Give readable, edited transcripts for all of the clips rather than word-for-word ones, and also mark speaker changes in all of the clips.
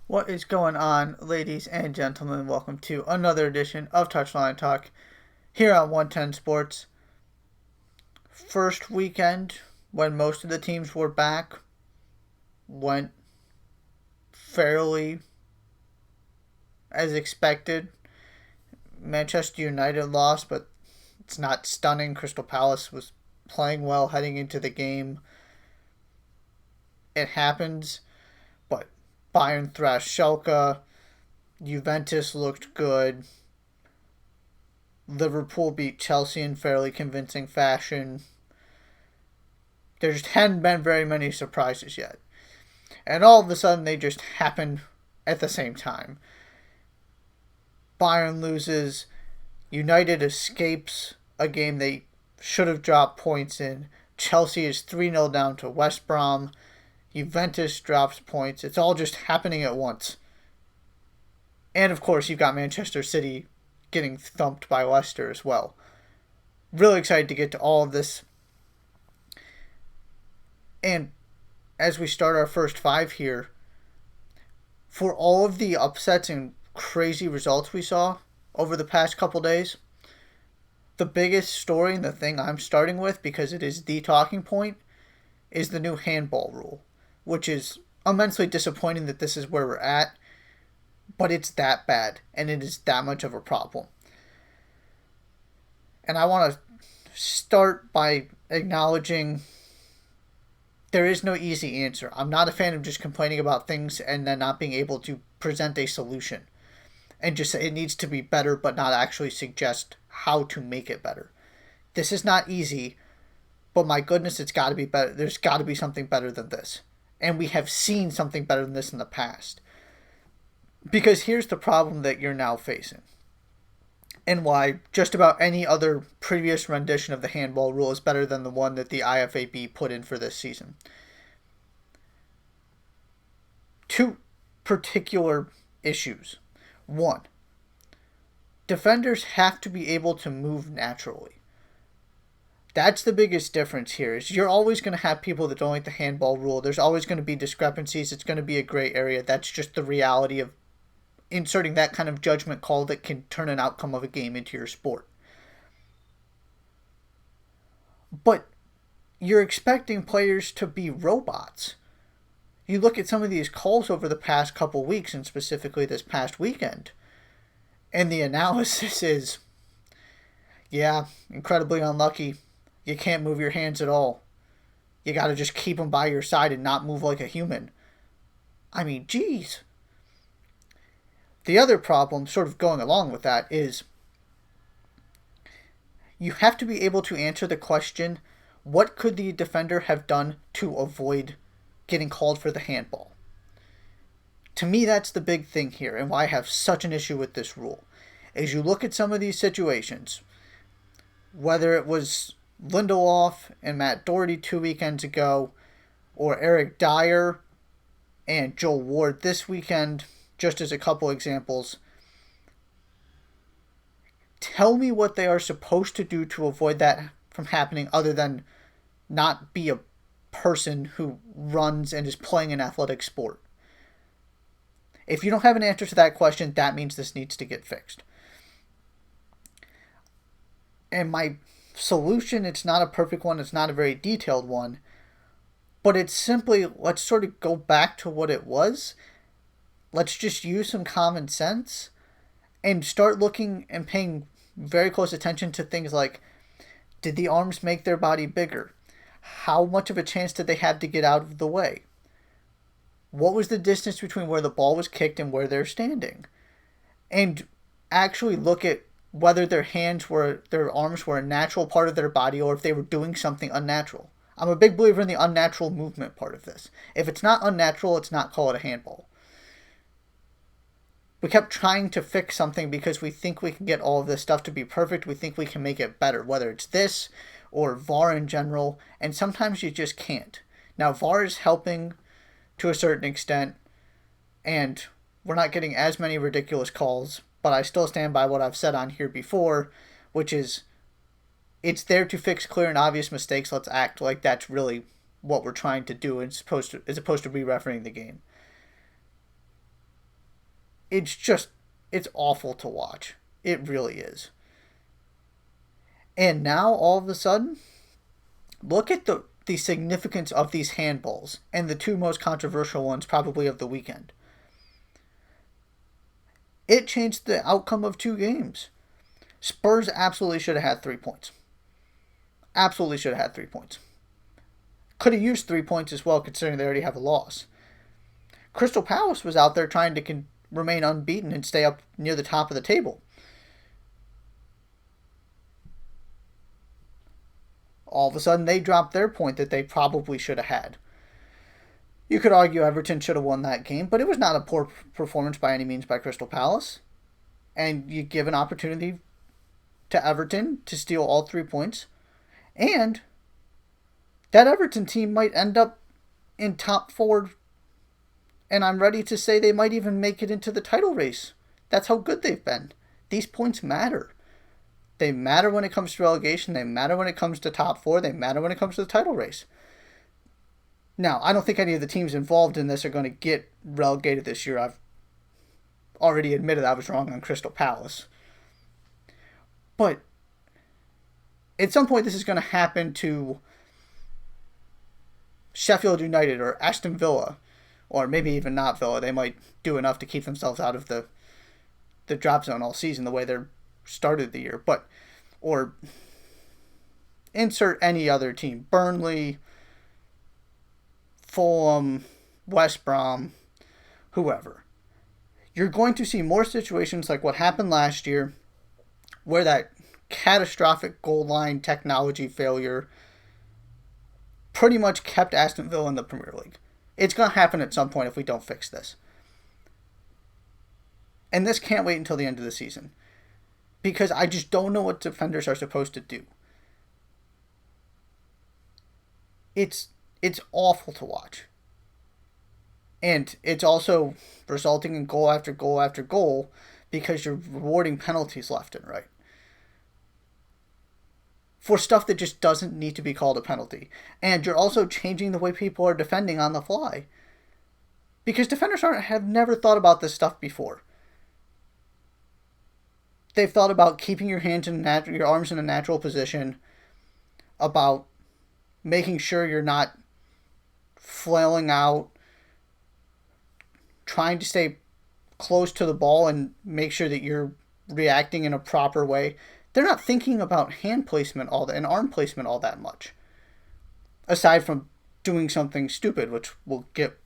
Speaker 1: What is going on, ladies and gentlemen? Welcome to another edition of Touchline Talk here on 110 Sports. First weekend, when most of the teams were back, went fairly as expected. Manchester United lost, but it's not stunning. Crystal Palace was playing well heading into the game. It happens, but Bayern thrashed Schalke. Juventus looked good. Liverpool beat Chelsea in fairly convincing fashion. There just hadn't been very many surprises yet. And all of a sudden, they just happen at the same time. Bayern loses. United escapes a game they should have dropped points in. Chelsea is 3-0 down to West Brom. Juventus drops points. It's all just happening at once. And of course, you've got Manchester City getting thumped by Leicester as well. Really excited to get to all of this. And as we start our first five here, for all of the upsets and crazy results we saw over the past couple days, the biggest story and the thing I'm starting with, because it is the talking point, is the new handball rule, which is immensely disappointing that this is where we're at, but it's that bad, and it is that much of a problem. And I want to start by acknowledging there is no easy answer. I'm not a fan of just complaining about things and then not being able to present a solution and just say it needs to be better, but not actually suggest how to make it better. This is not easy, but my goodness, it's got to be better. There's got to be something better than this. And we have seen something better than this in the past. Because here's the problem that you're now facing, and why just about any other previous rendition of the handball rule is better than the one that the IFAB put in for this season. Two particular issues. One, defenders have to be able to move naturally. That's the biggest difference here. Is you're always going to have people that don't like the handball rule. There's always going to be discrepancies. It's going to be a gray area. That's just the reality of inserting that kind of judgment call that can turn an outcome of a game into your sport. But you're expecting players to be robots. You look at some of these calls over the past couple weeks, and specifically this past weekend, and the analysis is, yeah, incredibly unlucky. You can't move your hands at all. You got to just keep them by your side and not move like a human. I mean, geez. The other problem, sort of going along with that, is you have to be able to answer the question, what could the defender have done to avoid getting called for the handball? To me, that's the big thing here, and why I have such an issue with this rule. As you look at some of these situations, whether it was Lindelof and Matt Doherty 2 weekends ago, or Eric Dyer and Joel Ward this weekend, just as a couple examples, tell me what they are supposed to do to avoid that from happening other than not be a person who runs and is playing an athletic sport. If you don't have an answer to that question, that means this needs to get fixed. And my solution, it's not a perfect one, it's not a very detailed one, but it's simply, let's sort of go back to what it was. Let's just use some common sense and start looking and paying very close attention to things like, did the arms make their body bigger? How much of a chance did they have to get out of the way? What was the distance between where the ball was kicked and where they're standing? And actually look at whether their arms were a natural part of their body or if they were doing something unnatural. I'm a big believer in the unnatural movement part of this. If it's not unnatural, it's not called a handball. We kept trying to fix something because we think we can get all of this stuff to be perfect. We think we can make it better, whether it's this or VAR in general, and sometimes you just can't. Now, VAR is helping to a certain extent, and we're not getting as many ridiculous calls, but I still stand by what I've said on here before, which is it's there to fix clear and obvious mistakes. Let's act like that's really what we're trying to do as opposed to re-refereeing the game. it's awful to watch. It really is. And now, all of a sudden, look at the significance of these handballs and the two most controversial ones probably of the weekend. It changed the outcome of two games. Spurs absolutely should have had 3 points. Absolutely should have had 3 points. Could have used 3 points as well, considering they already have a loss. Crystal Palace was out there trying to remain unbeaten and stay up near the top of the table. All of a sudden, they dropped their point that they probably should have had. You could argue Everton should have won that game, but it was not a poor performance by any means by Crystal Palace. And you give an opportunity to Everton to steal all 3 points. And that Everton team might end up in top 4. And I'm ready to say they might even make it into the title race. That's how good they've been. These points matter. They matter when it comes to relegation. They matter when it comes to top 4. They matter when it comes to the title race. Now, I don't think any of the teams involved in this are going to get relegated this year. I've already admitted I was wrong on Crystal Palace. But at some point, this is going to happen to Sheffield United or Aston Villa, or maybe even not Villa. They might do enough to keep themselves out of the drop zone all season the way they're started the year. Or insert any other team. Burnley, Fulham, West Brom, whoever. You're going to see more situations like what happened last year, where that catastrophic goal line technology failure pretty much kept Aston Villa in the Premier League. It's going to happen at some point if we don't fix this. And this can't wait until the end of the season, because I just don't know what defenders are supposed to do. It's awful to watch. And it's also resulting in goal after goal after goal because you're rewarding penalties left and right for stuff that just doesn't need to be called a penalty. And you're also changing the way people are defending on the fly, because defenders have never thought about this stuff before. They've thought about keeping your hands in your arms in a natural position, about making sure you're not flailing out, trying to stay close to the ball and make sure that you're reacting in a proper way. They're not thinking about hand placement and arm placement all that much, aside from doing something stupid, which we'll get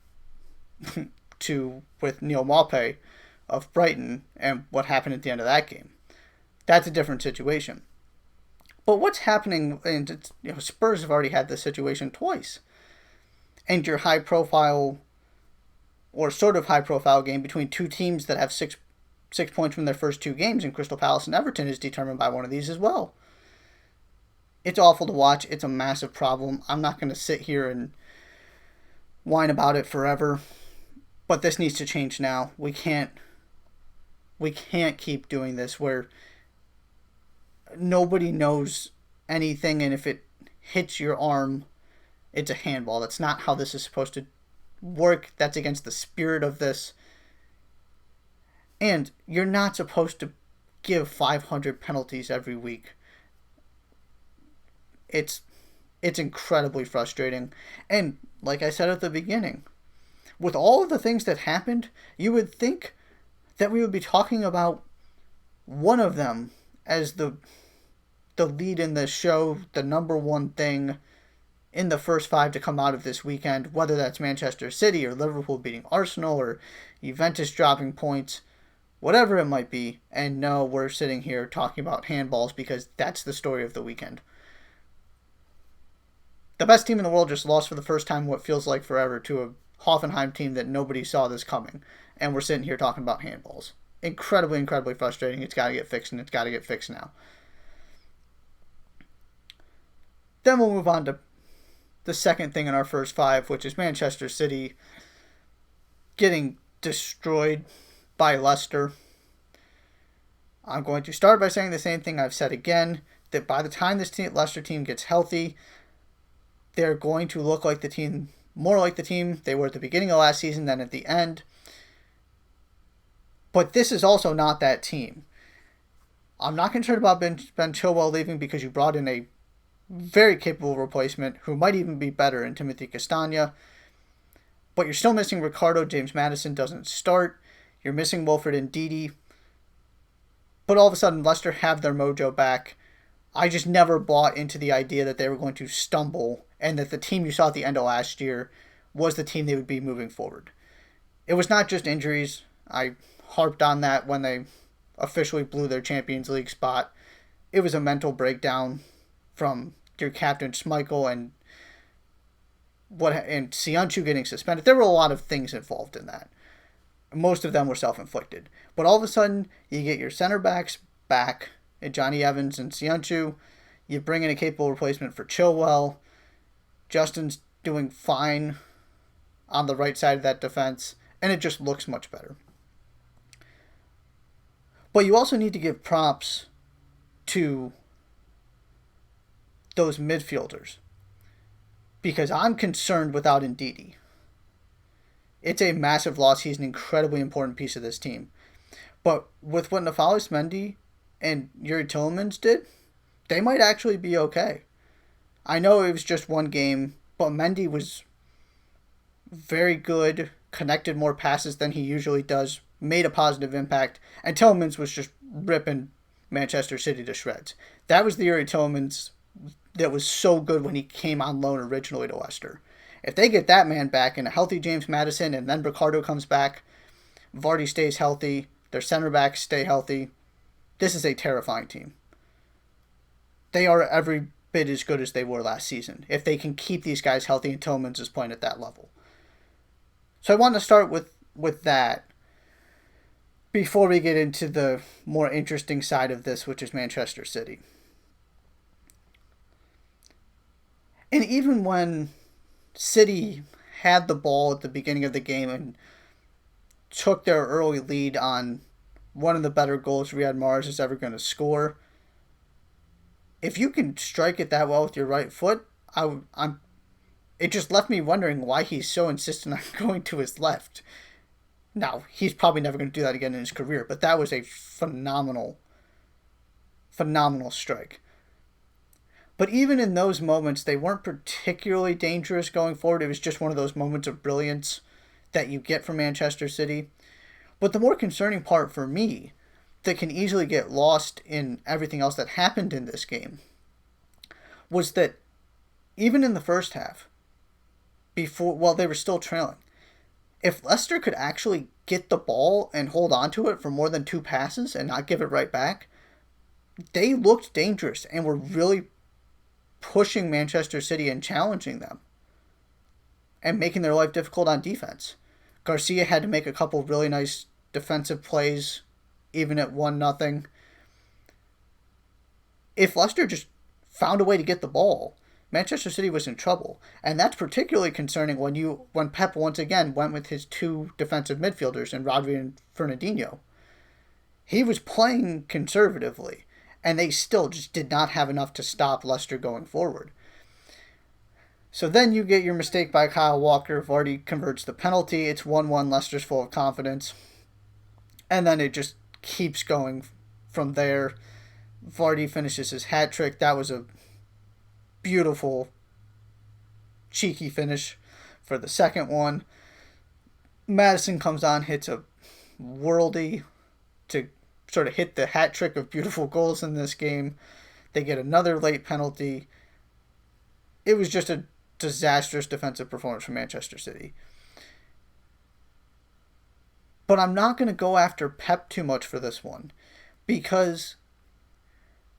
Speaker 1: to with Neil Maupay of Brighton and what happened at the end of that game. That's a different situation. But what's happening, and Spurs have already had this situation twice. And your high-profile, or sort of high-profile game between two teams that have six points from their first two games, and Crystal Palace and Everton is determined by one of these as well. It's awful to watch. It's a massive problem. I'm not going to sit here and whine about it forever, but this needs to change now. We can't keep doing this where nobody knows anything, and if it hits your arm, it's a handball. That's not how this is supposed to work. That's against the spirit of this. And you're not supposed to give 500 penalties every week. It's incredibly frustrating. And like I said at the beginning, with all of the things that happened, you would think that we would be talking about one of them as the lead in the show, the number one thing in the first 5 to come out of this weekend, whether that's Manchester City or Liverpool beating Arsenal or Juventus dropping points, whatever it might be. And no, we're sitting here talking about handballs because that's the story of the weekend. The best team in the world just lost for the first time what feels like forever to a Hoffenheim team that nobody saw this coming. And we're sitting here talking about handballs. Incredibly, incredibly frustrating. It's got to get fixed, and it's got to get fixed now. Then we'll move on to the second thing in our first 5, which is Manchester City getting destroyed by Leicester. I'm going to start by saying the same thing I've said again, that by the time this Leicester team gets healthy, they're going to look like the team, more like the team they were at the beginning of last season than at the end. But this is also not that team. I'm not concerned about Ben Chilwell leaving because you brought in a very capable replacement who might even be better in Timothy Castagna. But you're still missing Ricardo. James Maddison doesn't start. You're missing Wilfred Ndidi. But all of a sudden, Leicester have their mojo back. I just never bought into the idea that they were going to stumble and that the team you saw at the end of last year was the team they would be moving forward. It was not just injuries. I harped on that when they officially blew their Champions League spot. It was a mental breakdown from your captain Schmeichel and Sianchu getting suspended. There were a lot of things involved in that. Most of them were self-inflicted. But all of a sudden, you get your center backs back, Johnny Evans and Sianchu. You bring in a capable replacement for Chilwell. Justin's doing fine on the right side of that defense, and it just looks much better. But you also need to give props to those midfielders, because I'm concerned without Ndidi. It's a massive loss. He's an incredibly important piece of this team. But with what Nafalius Mendy and Yuri Tillmans did, they might actually be okay. I know it was just one game, but Mendy was very good, connected more passes than he usually does, made a positive impact, and Tillmans was just ripping Manchester City to shreds. That was the Yuri Tillmans that was so good when he came on loan originally to Leicester. If they get that man back and a healthy James Maddison and then Ricardo comes back, Vardy stays healthy, their center backs stay healthy, this is a terrifying team. They are every bit as good as they were last season if they can keep these guys healthy and Tillmans is playing at that level. So I want to start with that before we get into the more interesting side of this, which is Manchester City. And even when City had the ball at the beginning of the game and took their early lead on one of the better goals Riyad Mahrez is ever going to score, if you can strike it that well with your right foot, it just left me wondering why he's so insistent on going to his left. Now, he's probably never going to do that again in his career, but that was a phenomenal strike. But even in those moments, they weren't particularly dangerous going forward. It was just one of those moments of brilliance that you get from Manchester City. But the more concerning part for me, that can easily get lost in everything else that happened in this game, was that even in the first half, while they were still trailing, if Leicester could actually get the ball and hold on to it for more than 2 passes and not give it right back, they looked dangerous and were really pushing Manchester City and challenging them and making their life difficult on defense. Garcia had to make a couple really nice defensive plays even at 1-0. If Leicester just found a way to get the ball, Manchester City was in trouble. And that's particularly concerning when Pep once again went with his 2 defensive midfielders in Rodri and Fernandinho. He was playing conservatively, and they still just did not have enough to stop Leicester going forward. So then you get your mistake by Kyle Walker. Vardy converts the penalty. It's 1-1. Leicester's full of confidence. And then it just keeps going from there. Vardy finishes his hat trick. That was a beautiful, cheeky finish for the second one. Maddison comes on, hits a worldie to sort of hit the hat trick of beautiful goals in this game. They get another late penalty. It was just a disastrous defensive performance from Manchester City. But I'm not going to go after Pep too much for this one, because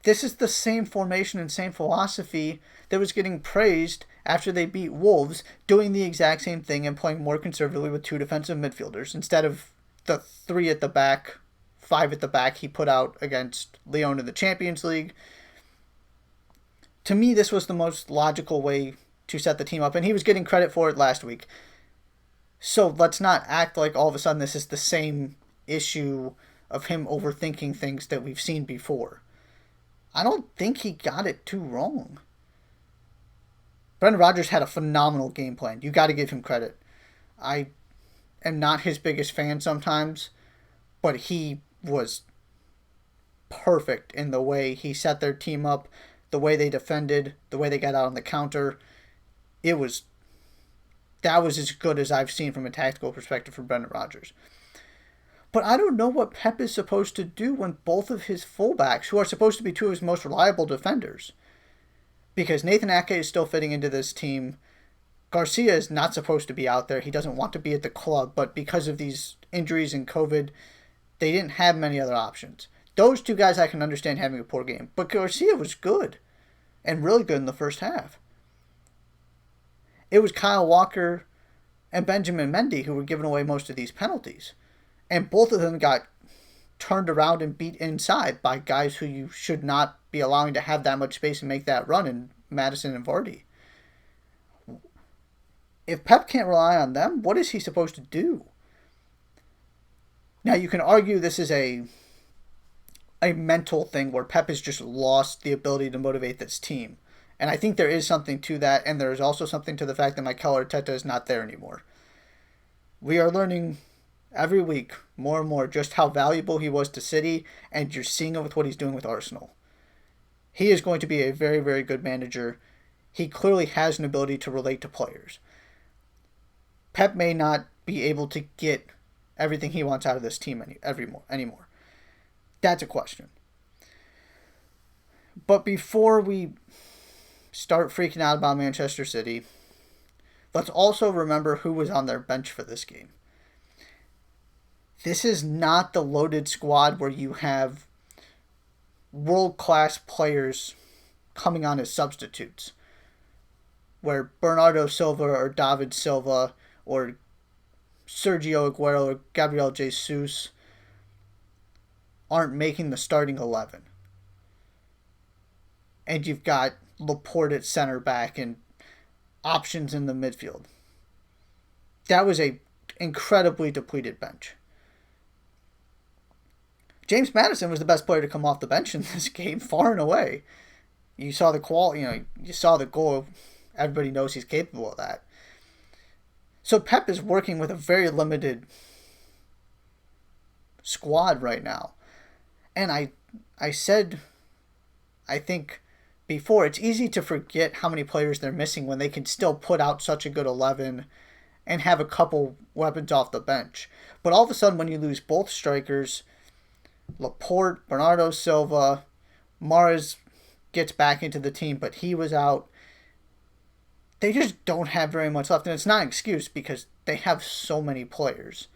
Speaker 1: this is the same formation and same philosophy that was getting praised after they beat Wolves, doing the exact same thing and playing more conservatively with 2 defensive midfielders instead of the 3 at the back, 5 at the back he put out against Lyon in the Champions League. To me, this was the most logical way to set the team up, and he was getting credit for it last week. So let's not act like all of a sudden this is the same issue of him overthinking things that we've seen before. I don't think he got it too wrong. Brendan Rodgers had a phenomenal game plan. You got to give him credit. I am not his biggest fan sometimes, but he was perfect in the way he set their team up, the way they defended, the way they got out on the counter. It was that was as good as I've seen from a tactical perspective from Brendan Rodgers. But I don't know what Pep is supposed to do when both of his fullbacks, who are supposed to be two of his most reliable defenders, because Nathan Ake is still fitting into this team. Garcia is not supposed to be out there. He doesn't want to be at the club, but because of these injuries and COVID, they didn't have many other options. Those two guys I can understand having a poor game, but Garcia was good, and really good in the first half. It was Kyle Walker and Benjamin Mendy who were giving away most of these penalties. And both of them got turned around and beat inside by guys who you should not be allowing to have that much space and make that run in Madison and Vardy. If Pep can't rely on them, what is he supposed to do? Now, you can argue this is a mental thing where Pep has just lost the ability to motivate this team. And I think there is something to that, and there is also something to the fact that Mikel Arteta is not there anymore. We are learning every week more and more just how valuable he was to City, and you're seeing it with what he's doing with Arsenal. He is going to be a very, very good manager. He clearly has an ability to relate to players. Pep may not be able to get everything he wants out of this team anymore. That's a question. But before we start freaking out about Manchester City, let's also remember who was on their bench for this game. This is not the loaded squad where you have world-class players coming on as substitutes, where Bernardo Silva or David Silva or Sergio Aguero or Gabriel Jesus aren't making the starting 11. And you've got Laporte at center back and options in the midfield. That was a incredibly depleted bench. James Maddison was the best player to come off the bench in this game, far and away. You saw the you saw the goal. Everybody knows he's capable of that. So Pep is working with a very limited squad right now. And I said, I think before, it's easy to forget how many players they're missing when they can still put out such a good 11 and have a couple weapons off the bench. But all of a sudden, when you lose both strikers, Laporte, Bernardo Silva, Mahrez gets back into the team, but he was out. They just don't have very much left. And it's not an excuse because they have so many players.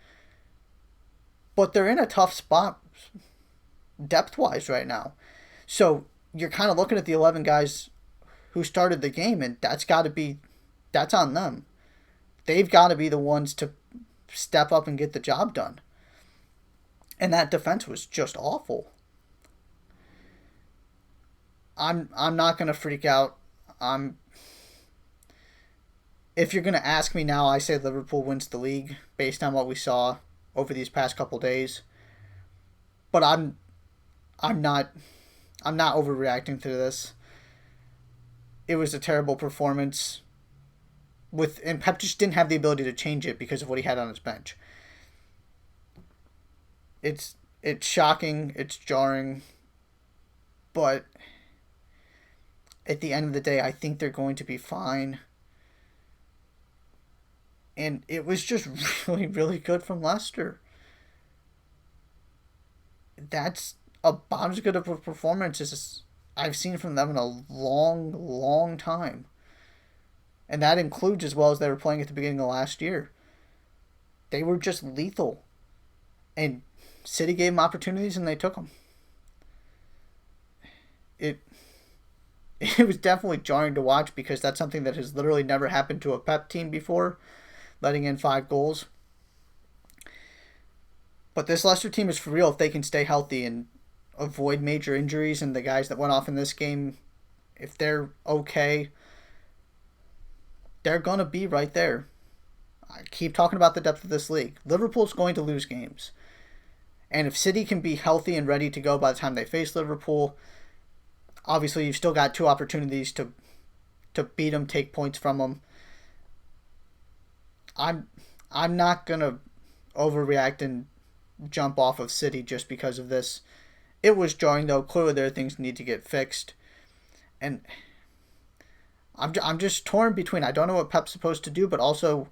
Speaker 1: But they're in a tough spot depth-wise right now. So you're kind of looking at the 11 guys who started the game, and that's on them. They've got to be the ones to step up and get the job done. And that defense was just awful. I'm not going to freak out. If you're going to ask me now, I say Liverpool wins the league based on what we saw over these past couple days. But I'm not overreacting to this. It was a terrible performance. And Pep just didn't have the ability to change it because of what he had on his bench. It's shocking, it's jarring, but at the end of the day, I think they're going to be fine. And it was just really, really good from Leicester. That's about as good of a performance as I've seen from them in a long, long time. And that includes as well as they were playing at the beginning of last year. They were just lethal. And City gave them opportunities and they took them. It was definitely jarring to watch because that's something that has literally never happened to a Pep team before, letting in 5 goals. But this Leicester team is for real if they can stay healthy and avoid major injuries, and the guys that went off in this game, if they're okay, they're going to be right there. I keep talking about the depth of this league. Liverpool's going to lose games. And if City can be healthy and ready to go by the time they face Liverpool, obviously you've still got 2 opportunities to beat them, take points from them. I'm not going to overreact and jump off of City just because of this. It was jarring, though. Clearly, there are things that need to get fixed. And I'm just torn between I don't know what Pep's supposed to do, but also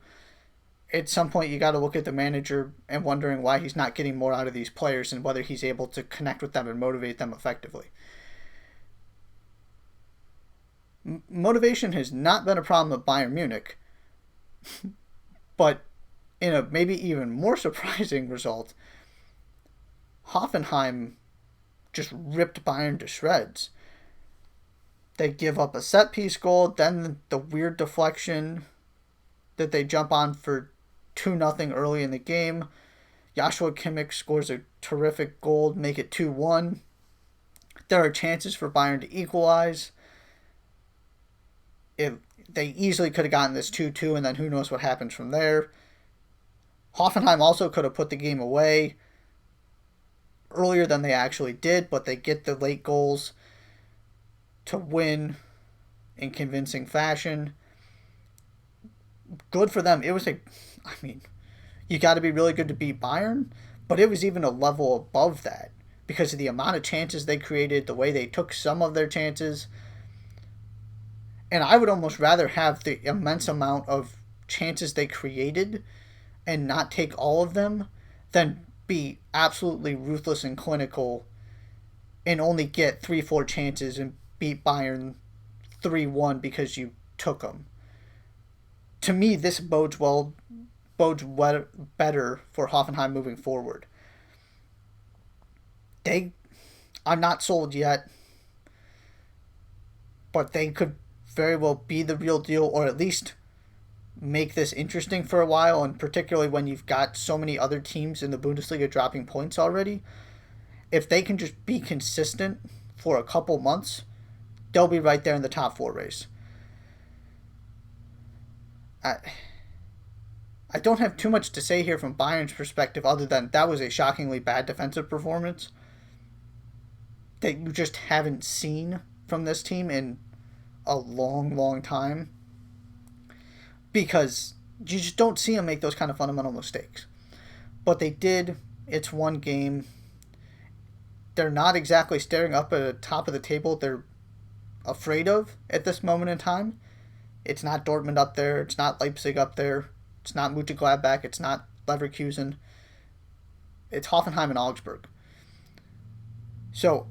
Speaker 1: at some point you got to look at the manager and wondering why he's not getting more out of these players and whether he's able to connect with them and motivate them effectively. Motivation has not been a problem at Bayern Munich, but in a maybe even more surprising result, Hoffenheim just ripped Bayern to shreds. They give up a set-piece goal, then the weird deflection that they jump on for 2-0 early in the game. Joshua Kimmich scores a terrific goal, make it 2-1. There are chances for Bayern to equalize. They easily could have gotten this 2-2, and then who knows what happens from there. Hoffenheim also could have put the game away earlier than they actually did, but they get the late goals to win in convincing fashion. Good for them. You got to be really good to beat Bayern, but it was even a level above that because of the amount of chances they created, the way they took some of their chances. And I would almost rather have the immense amount of chances they created and not take all of them than be absolutely ruthless and clinical and only get 3-4 chances and beat Bayern 3-1 because you took them. To me, this bodes better for Hoffenheim moving forward. I'm not sold yet, but they could very well be the real deal, or at least make this interesting for a while, and particularly when you've got so many other teams in the Bundesliga dropping points already. If they can just be consistent for a couple months, they'll be right there in the top 4 race. I don't have too much to say here from Bayern's perspective other than that was a shockingly bad defensive performance that you just haven't seen from this team in a long, long time, because you just don't see them make those kind of fundamental mistakes. But they did. It's one game. They're not exactly staring up at the top of the table they're afraid of at this moment in time. It's not Dortmund up there. It's not Leipzig up there. It's not Mönchengladbach. It's not Leverkusen. It's Hoffenheim and Augsburg. So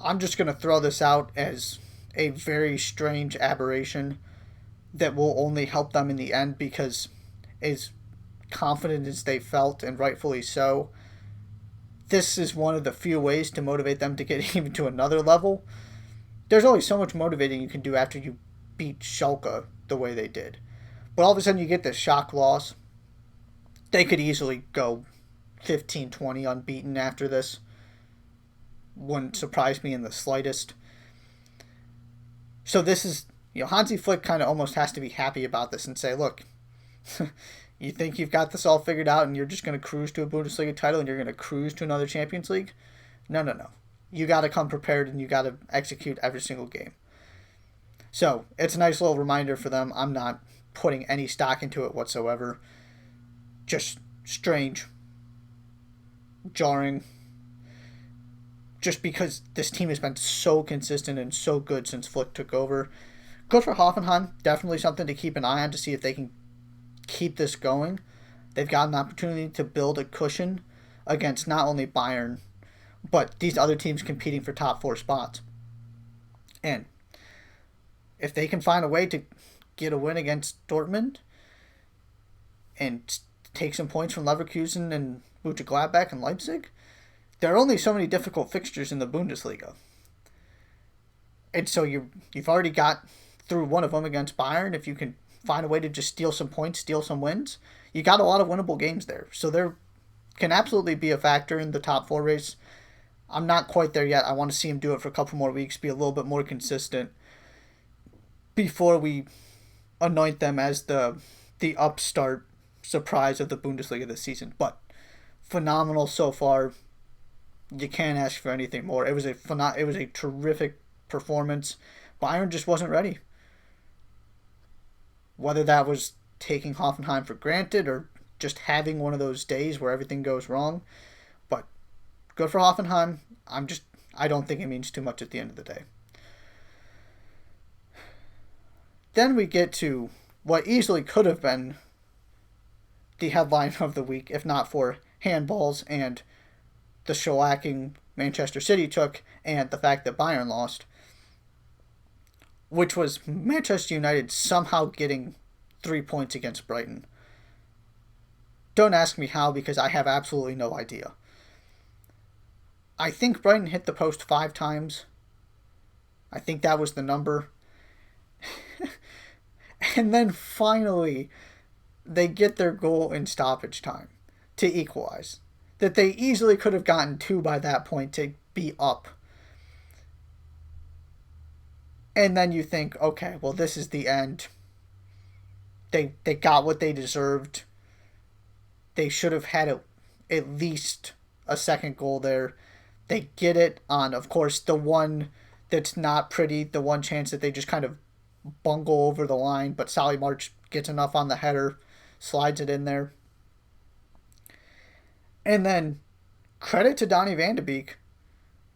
Speaker 1: I'm just going to throw this out as a very strange aberration that will only help them in the end, because as confident as they felt, and rightfully so, this is one of the few ways to motivate them to get even to another level. There's only so much motivating you can do after you beat Schalke the way they did. But all of a sudden you get this shock loss. They could easily go 15-20 unbeaten after this. Wouldn't surprise me in the slightest. So this is, Hansi Flick kind of almost has to be happy about this and say, look, you think you've got this all figured out and you're just going to cruise to a Bundesliga title and you're going to cruise to another Champions League? No. You got to come prepared and you got to execute every single game. So it's a nice little reminder for them. I'm not putting any stock into it whatsoever. Just strange, jarring, just because this team has been so consistent and so good since Flick took over. Good for Hoffenheim. Definitely something to keep an eye on to see if they can keep this going. They've got an opportunity to build a cushion against not only Bayern, but these other teams competing for top 4 spots. And if they can find a way to get a win against Dortmund and take some points from Leverkusen and Mönchengladbach and Leipzig, there are only so many difficult fixtures in the Bundesliga. And so you've already got through one of them against Bayern. If you can find a way to just steal some points, steal some wins, you got a lot of winnable games there. So there can absolutely be a factor in the top 4 race. I'm not quite there yet. I want to see him do it for a couple more weeks, be a little bit more consistent before we anoint them as the upstart surprise of the Bundesliga this season. But phenomenal so far. You can't ask for anything more. It was a terrific performance. Bayern just wasn't ready. Whether that was taking Hoffenheim for granted or just having one of those days where everything goes wrong. But good for Hoffenheim. I don't think it means too much at the end of the day. Then we get to what easily could have been the headline of the week, if not for handballs and the shellacking Manchester City took and the fact that Bayern lost, which was Manchester United somehow getting 3 points against Brighton. Don't ask me how, because I have absolutely no idea. I think Brighton hit the post 5 times. I think that was the number. And then finally, they get their goal in stoppage time to equalize. That they easily could have gotten 2 by that point to be up. And then you think, okay, well, this is the end. They got what they deserved. They should have had at least a second goal there. They get it on, of course, the one that's not pretty, the one chance that they just kind of bungle over the line, but Solly March gets enough on the header, slides it in there. And then credit to Donny van de Beek,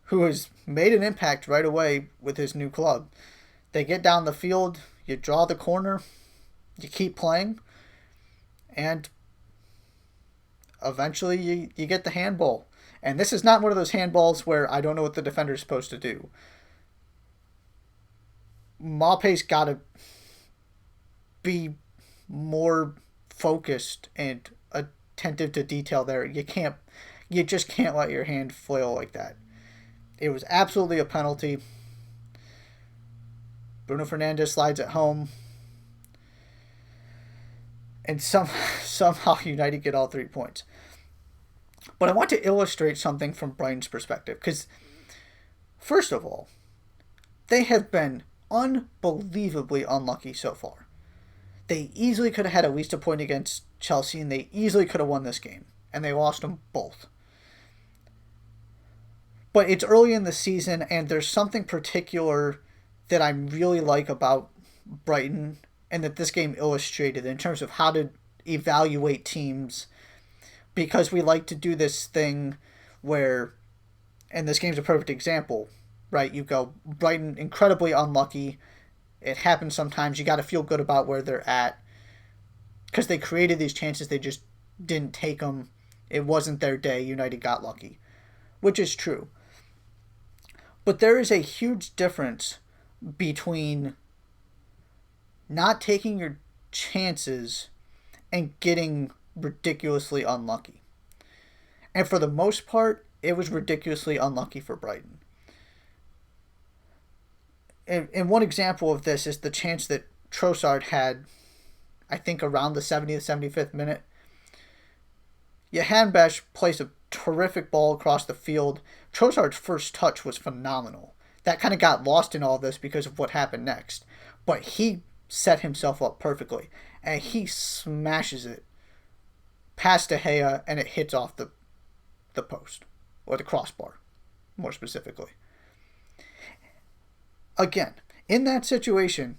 Speaker 1: who has made an impact right away with his new club. They get down the field, you draw the corner, you keep playing, and eventually you get the handball. And this is not one of those handballs where I don't know what the defender's supposed to do. Maupay's got to be more focused and attentive to detail there. You just can't let your hand flail like that. It was absolutely a penalty. Bruno Fernandes slides it home. And somehow United get all 3 points. But I want to illustrate something from Brighton's perspective. Because, first of all, they have been unbelievably unlucky so far. They easily could have had at least a point against Chelsea, and they easily could have won this game. And they lost them both. But it's early in the season, and there's something particular that I really like about Brighton, and that this game illustrated in terms of how to evaluate teams, because we like to do this thing where, and this game's a perfect example, right? You go, Brighton, incredibly unlucky. It happens sometimes. You got to feel good about where they're at, because they created these chances, they just didn't take them. It wasn't their day. United got lucky, which is true. But there is a huge difference between not taking your chances and getting ridiculously unlucky. And for the most part, it was ridiculously unlucky for Brighton. And one example of this is the chance that Trossard had, I think, around the 70th, 75th minute. Handball plays a terrific ball across the field. Trossard's first touch was phenomenal. That kind of got lost in all this because of what happened next. But he set himself up perfectly. And he smashes it past De Gea, and it hits off the post. Or the crossbar, more specifically. Again, in that situation,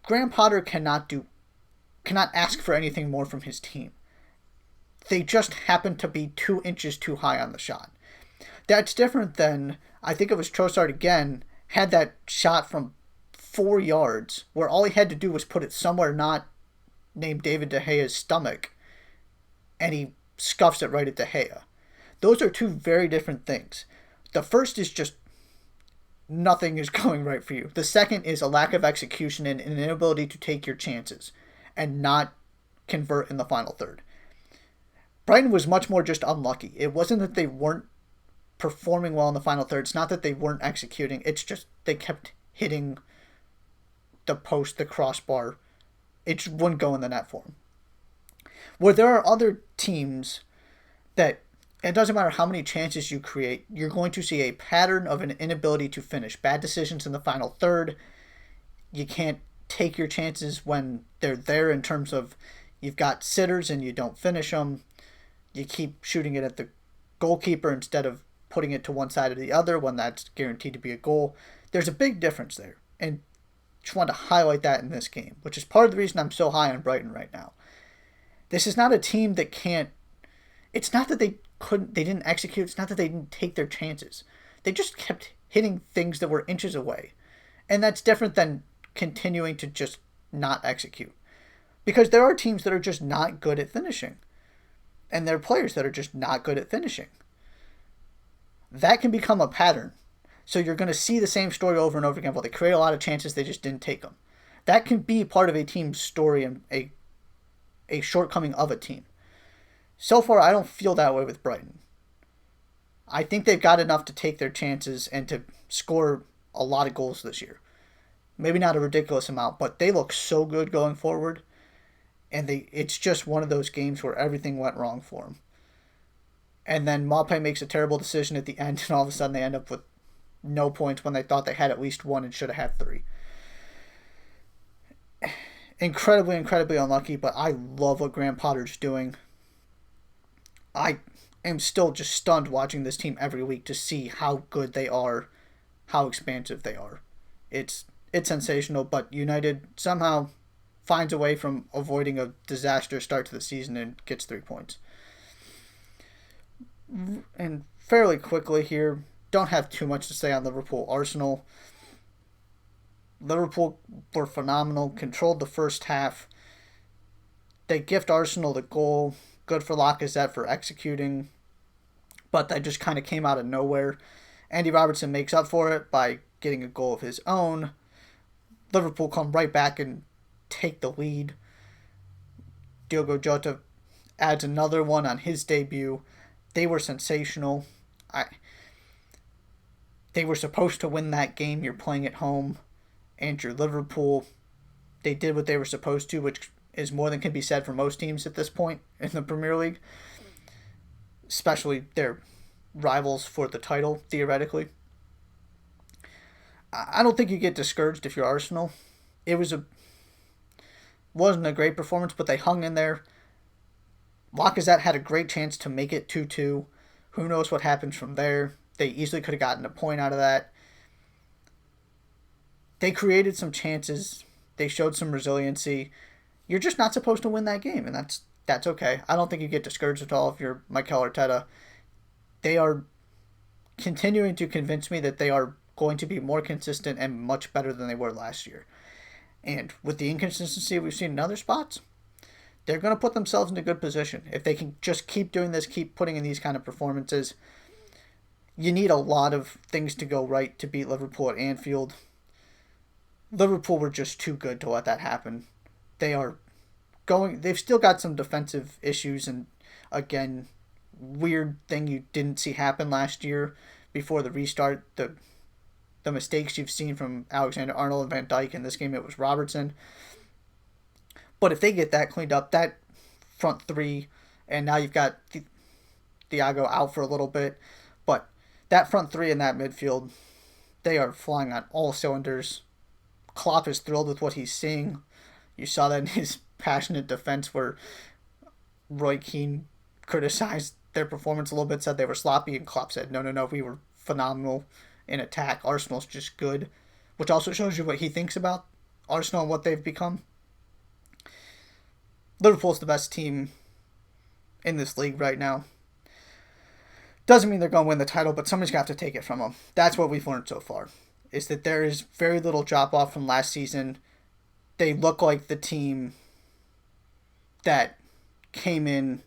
Speaker 1: Graham Potter cannot ask for anything more from his team. They just happen to be 2 inches too high on the shot. That's different than, I think it was Trossard again, had that shot from 4 yards, where all he had to do was put it somewhere not named David De Gea's stomach, and he scuffs it right at De Gea. Those are 2 very different things. The first is just nothing is going right for you. The second is a lack of execution and an inability to take your chances and not convert in the final third. Brighton was much more just unlucky. It wasn't that they weren't performing well in the final third. It's not that they weren't executing. It's just they kept hitting the post, the crossbar. It just wouldn't go in the net for them. Where there are other teams that it doesn't matter how many chances you create, you're going to see a pattern of an inability to finish. Bad decisions in the final third. You can't take your chances when they're there in terms of you've got sitters and you don't finish them. You keep shooting it at the goalkeeper instead of putting it to one side or the other when that's guaranteed to be a goal. There's a big difference there. And just wanted to highlight that in this game, which is part of the reason I'm so high on Brighton right now. This is not a team that can't. It's not that they didn't execute. It's not that they didn't take their chances. They just kept hitting things that were inches away. And that's different than continuing to just not execute. Because there are teams that are just not good at finishing. And there are players that are just not good at finishing. That can become a pattern. So you're going to see the same story over and over again. Well, they create a lot of chances, they just didn't take them. That can be part of a team's story and a shortcoming of a team. So far, I don't feel that way with Brighton. I think they've got enough to take their chances and to score a lot of goals this year. Maybe not a ridiculous amount, but they look so good going forward. And it's just one of those games where everything went wrong for them. And then Maupay makes a terrible decision at the end, and all of a sudden they end up with no points when they thought they had at least one and should have had 3. Incredibly, incredibly unlucky, but I love what Graham Potter's doing. I am still just stunned watching this team every week to see how good they are, how expansive they are. It's sensational, but United somehow finds a way from avoiding a disastrous start to the season and gets 3 points. And fairly quickly here, don't have too much to say on Liverpool. Arsenal. Liverpool were phenomenal, controlled the first half. They gift Arsenal the goal. Good for Lacazette for executing. But that just kind of came out of nowhere. Andy Robertson makes up for it by getting a goal of his own. Liverpool come right back and take the lead. Diogo Jota adds another one on his debut. They were sensational. They were supposed to win that game. You're playing at home. And you're Liverpool. They did what they were supposed to, which is more than can be said for most teams at this point in the Premier League. Especially their rivals for the title, theoretically. I don't think you get discouraged if you're Arsenal. It wasn't a great performance, but they hung in there. Lacazette had a great chance to make it 2-2. Who knows what happens from there? They easily could have gotten a point out of that. They created some chances. They showed some resiliency. You're just not supposed to win that game, and that's okay. I don't think you get discouraged at all if you're Mikel Arteta. They are continuing to convince me that they are going to be more consistent and much better than they were last year. And with the inconsistency we've seen in other spots, they're going to put themselves in a good position. If they can just keep doing this, keep putting in these kind of performances, you need a lot of things to go right to beat Liverpool at Anfield. Liverpool were just too good to let that happen. They've still got some defensive issues, and again, weird thing you didn't see happen last year before the restart. The mistakes you've seen from Alexander-Arnold and Van Dijk. In this game, it was Robertson. But if they get that cleaned up, that front three, and now you've got Thiago out for a little bit, but that front three in that midfield, they are flying on all cylinders. Klopp is thrilled with what he's seeing. You saw that in his passionate defense where Roy Keane criticized their performance a little bit, said they were sloppy, and Klopp said, no, we were phenomenal in attack. Arsenal's just good, which also shows you what he thinks about Arsenal and what they've become. Liverpool's the best team in this league right now. Doesn't mean they're going to win the title, but somebody's got to take it from them. That's what we've learned so far, is that there is very little drop-off from last season. They look like the team that came in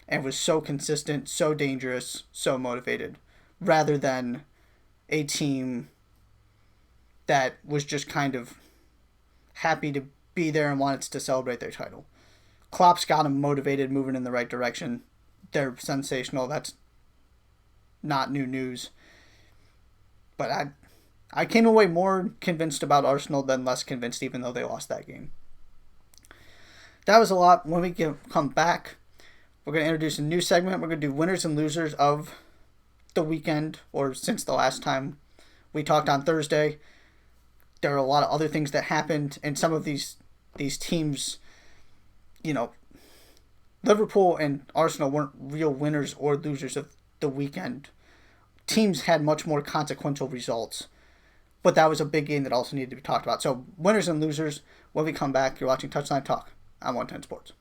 Speaker 1: and was so consistent, so dangerous, so motivated, rather than a team that was just kind of happy to be there and wanted to celebrate their title. Klopp's got them motivated, moving in the right direction. They're sensational. That's not new news. But I came away more convinced about Arsenal than less convinced, even though they lost that game. That was a lot. When we come back, we're going to introduce a new segment. We're going to do winners and losers of the weekend, or since the last time we talked on Thursday. There are a lot of other things that happened, and some of these teams, Liverpool and Arsenal weren't real winners or losers of the weekend. Teams had much more consequential results, but that was a big game that also needed to be talked about. So winners and losers, when we come back, you're watching Touchline Talk on 110 Sports.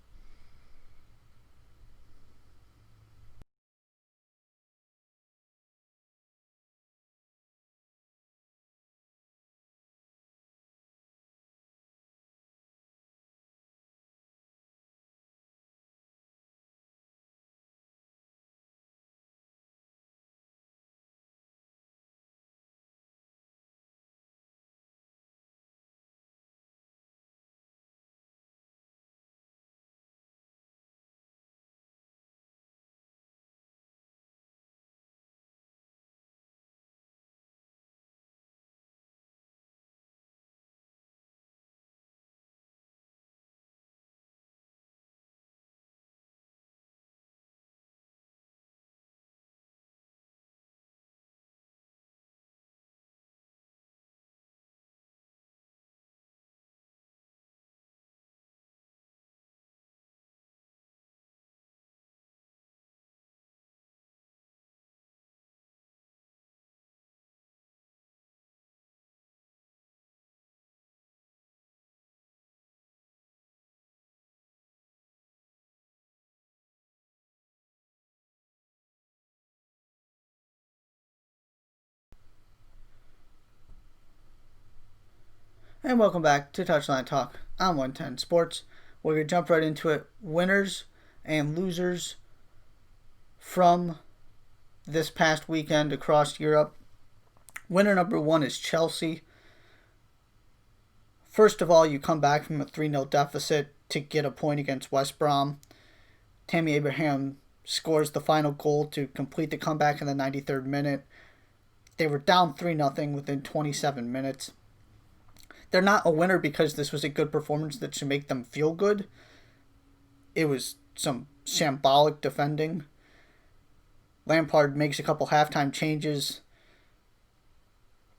Speaker 1: And welcome back to Touchline Talk on 110 Sports. We're going to jump right into it. Winners and losers from this past weekend across Europe. Winner number one is Chelsea. First of all, you come back from a 3-0 deficit to get a point against West Brom. Tammy Abraham scores the final goal to complete the comeback in the 93rd minute. They were down 3-0 within 27 minutes. They're not a winner because this was a good performance that should make them feel good. It was some shambolic defending. Lampard makes a couple halftime changes.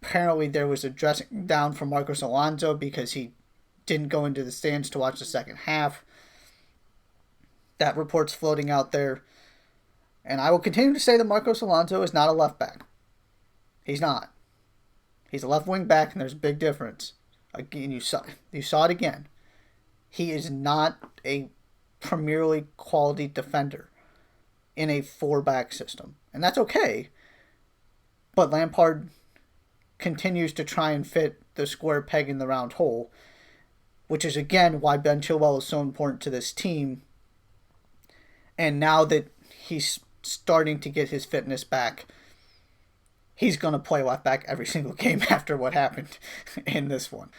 Speaker 1: Apparently there was a dressing down from Marcos Alonso because he didn't go into the stands to watch the second half. That report's floating out there. And I will continue to say that Marcos Alonso is not a left back. He's not. He's a left wing back, and there's a big difference. Again, you saw it again. He is not a Premier League quality defender in a 4-back system. And that's okay. But Lampard continues to try and fit the square peg in the round hole, which is again why Ben Chilwell is so important to this team. And now that he's starting to get his fitness back, he's going to play left back every single game after what happened in this one.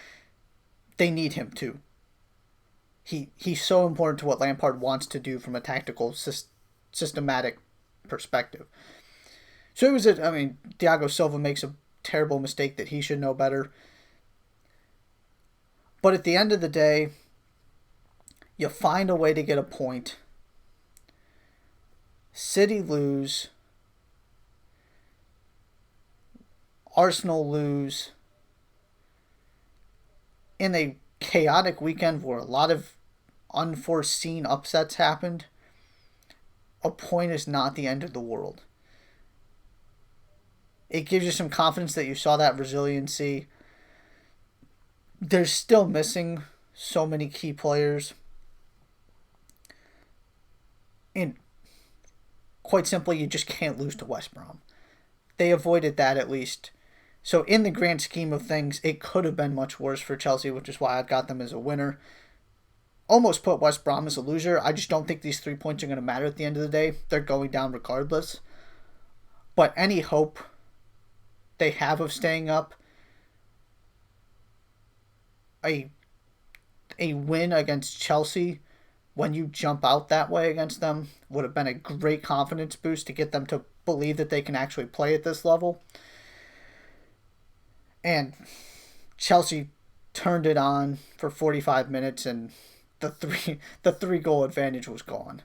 Speaker 1: They need him to. He's so important to what Lampard wants to do from a tactical, systematic perspective. So it was, Thiago Silva makes a terrible mistake that he should know better. But at the end of the day, you find a way to get a point. City lose. Arsenal lose. In a chaotic weekend where a lot of unforeseen upsets happened, a point is not the end of the world. It gives you some confidence that you saw that resiliency. They're still missing so many key players. And quite simply, you just can't lose to West Brom. They avoided that at least. So in the grand scheme of things, it could have been much worse for Chelsea, which is why I've got them as a winner. Almost put West Brom as a loser. I just don't think these 3 points are going to matter at the end of the day. They're going down regardless. But any hope they have of staying up, a win against Chelsea when you jump out that way against them would have been a great confidence boost to get them to believe that they can actually play at this level. And Chelsea turned it on for 45 minutes and the three goal advantage was gone.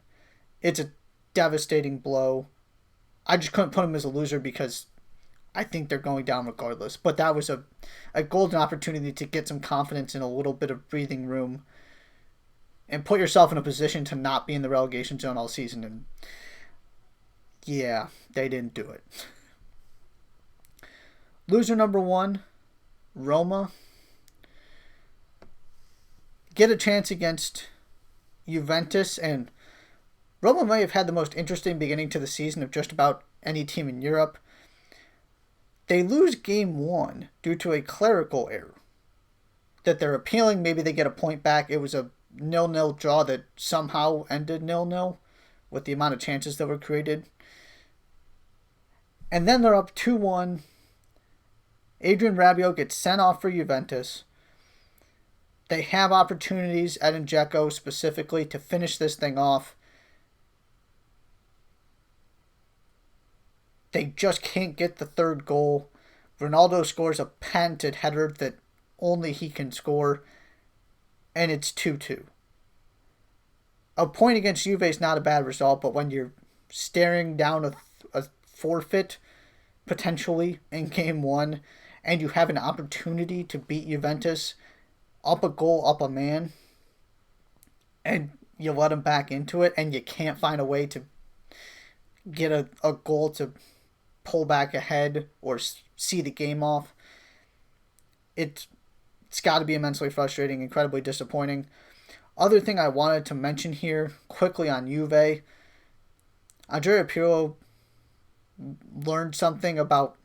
Speaker 1: It's a devastating blow. I just couldn't put them as a loser because I think they're going down regardless. But that was a golden opportunity to get some confidence and a little bit of breathing room and put yourself in a position to not be in the relegation zone all season. And yeah, they didn't do it. Loser number one, Roma. Get a chance against Juventus, and Roma may have had the most interesting beginning to the season of just about any team in Europe. They lose game one due to a clerical error that they're appealing. Maybe they get a point back. It was a 0-0 draw that somehow ended 0-0 with the amount of chances that were created. And then they're up 2-1. Adrian Rabiot gets sent off for Juventus. They have opportunities, Edin Dzeko specifically, to finish this thing off. They just can't get the third goal. Ronaldo scores a patented header that only he can score, and it's 2-2. A point against Juve is not a bad result, but when you're staring down a forfeit, potentially, in game one, and you have an opportunity to beat Juventus up a goal, up a man, and you let them back into it, and you can't find a way to get a goal to pull back ahead or see the game off, it's got to be immensely frustrating, incredibly disappointing. Other thing I wanted to mention here quickly on Juve, Andrea Pirlo learned something about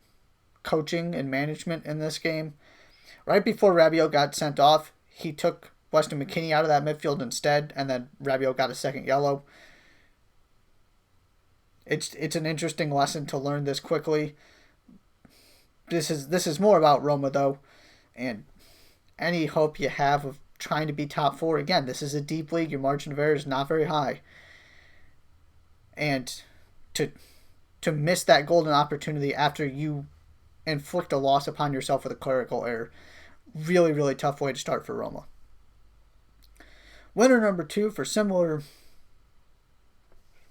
Speaker 1: coaching and management in this game. Right before Rabiot got sent off, he took Weston McKennie out of that midfield instead, and then Rabiot got a second yellow. It's an interesting lesson to learn this quickly. This is more about Roma though, and any hope you have of trying to be top four. Again, this is a deep league. Your margin of error is not very high, and to miss that golden opportunity after you inflict a loss upon yourself with a clerical error, really, really tough way to start for Roma. Winner number 2, for similar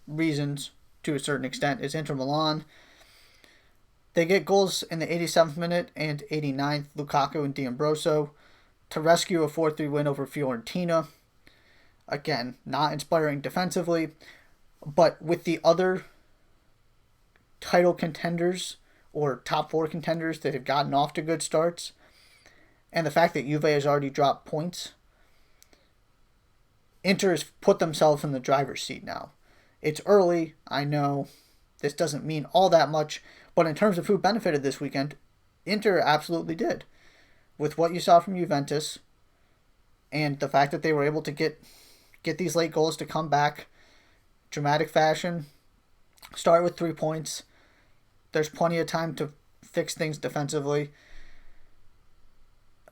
Speaker 1: reasons to a certain extent, is Inter Milan. They get goals in the 87th minute and 89th, Lukaku and D'Ambrosio, to rescue a 4-3 win over Fiorentina. Again, not inspiring defensively, but with the other title contenders or top 4 contenders that have gotten off to good starts, and the fact that Juve has already dropped points, Inter has put themselves in the driver's seat now. It's early, I know. This doesn't mean all that much, but in terms of who benefited this weekend, Inter absolutely did. With what you saw from Juventus, and the fact that they were able to get these late goals to come back, dramatic fashion, start with 3 points. There's plenty of time to fix things defensively.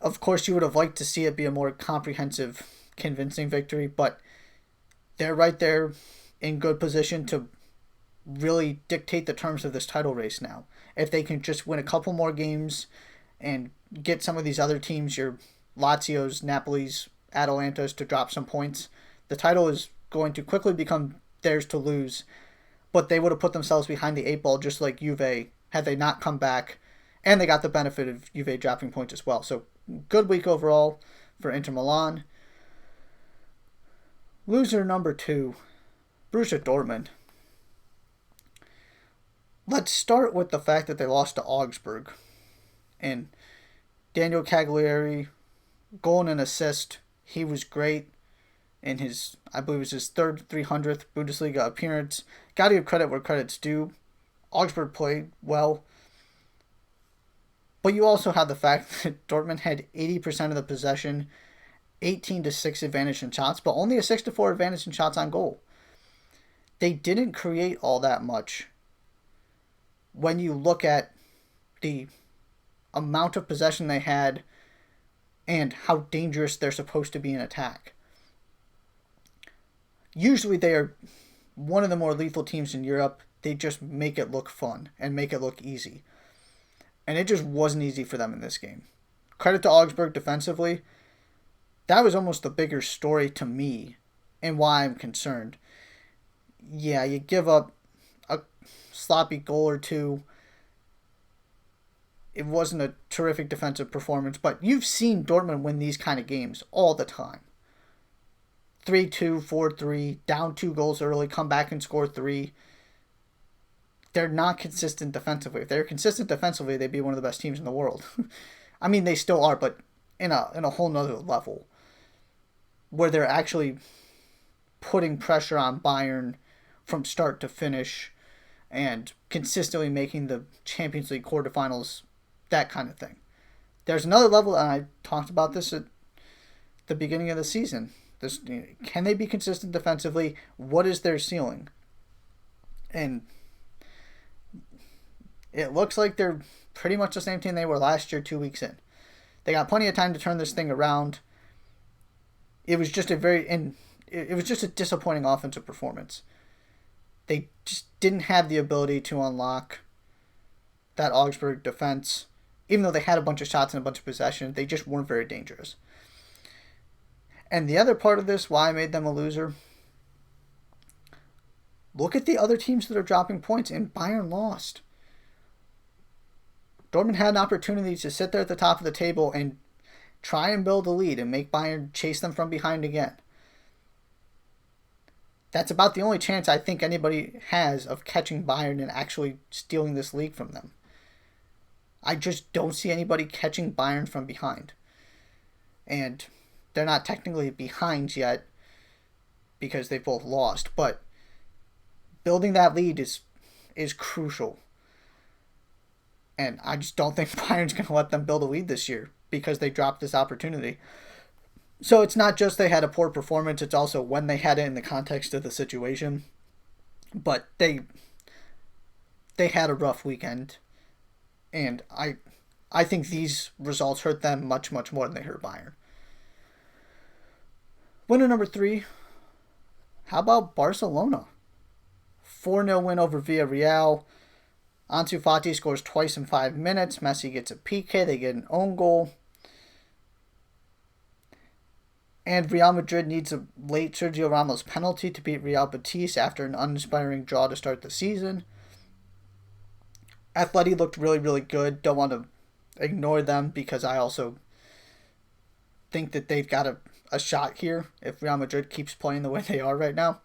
Speaker 1: Of course, you would have liked to see it be a more comprehensive, convincing victory, but they're right there in good position to really dictate the terms of this title race now. If they can just win a couple more games and get some of these other teams, your Lazios, Napoli's, Atalantas, to drop some points, the title is going to quickly become theirs to lose. But they would have put themselves behind the 8 ball just like Juve had they not come back, and they got the benefit of Juve dropping points as well. So good week overall for Inter Milan. Loser number 2, Borussia Dortmund. Let's start with the fact that they lost to Augsburg. And Daniel Cagliari, goal and an assist. He was great in his, I believe it was his 300th Bundesliga appearance. Got to give credit where credit's due. Augsburg played well. But you also have the fact that Dortmund had 80% of the possession, 18-6 advantage in shots, but only a 6-4 advantage in shots on goal. They didn't create all that much when you look at the amount of possession they had and how dangerous they're supposed to be in attack. Usually they are one of the more lethal teams in Europe. They just make it look fun and make it look easy. And it just wasn't easy for them in this game. Credit to Augsburg defensively. That was almost the bigger story to me and why I'm concerned. Yeah, you give up a sloppy goal or two. It wasn't a terrific defensive performance, but you've seen Dortmund win these kind of games all the time. 3-2, 4-3, down 2 goals early, come back and score 3. They're not consistent defensively. If they're consistent defensively, they'd be one of the best teams in the world. I mean, they still are, but in a whole nother level, where they're actually putting pressure on Bayern from start to finish and consistently making the Champions League quarterfinals, that kind of thing. There's another level, and I talked about this at the beginning of the season. Can they be consistent defensively? What is their ceiling? And it looks like they're pretty much the same team they were last year 2 weeks in. They got plenty of time to turn this thing around. It was just a disappointing offensive performance. They just didn't have the ability to unlock that Augsburg defense. Even though they had a bunch of shots and a bunch of possession, they just weren't very dangerous. And the other part of this, why I made them a loser, look at the other teams that are dropping points, and Bayern lost. Dortmund had an opportunity to sit there at the top of the table and try and build a lead and make Bayern chase them from behind again. That's about the only chance I think anybody has of catching Bayern and actually stealing this league from them. I just don't see anybody catching Bayern from behind. And they're not technically behind yet because they both lost, but building that lead is crucial. And I just don't think Bayern's going to let them build a lead this year. because they dropped this opportunity. So it's not just they had a poor performance, it's also when they had it in the context of the situation. But they had a rough weekend, and I think these results hurt them much, much more than they hurt Bayern. Winner number 3, how about Barcelona? 4-0 win over Villarreal. Ansu Fati scores twice in 5 minutes. Messi gets a PK. They get an own goal. And Real Madrid needs a late Sergio Ramos penalty to beat Real Betis after an uninspiring draw to start the season. Atleti looked really, really good. Don't want to ignore them because I also think that they've got a shot here if Real Madrid keeps playing the way they are right now.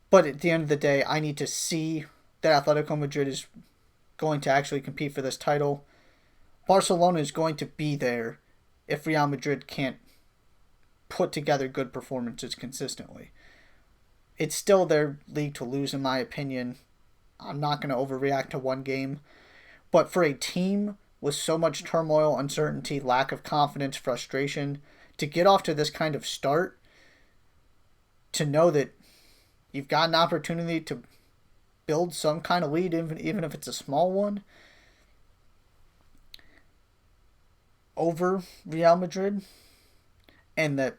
Speaker 1: But at the end of the day, I need to see that Atletico Madrid is going to actually compete for this title. Barcelona is going to be there if Real Madrid can't put together good performances consistently. It's still their league to lose, in my opinion. I'm not going to overreact to one game. But for a team with so much turmoil, uncertainty, lack of confidence, frustration, to get off to this kind of start, to know that you've got an opportunity to build some kind of lead, even if it's a small one, over Real Madrid, and that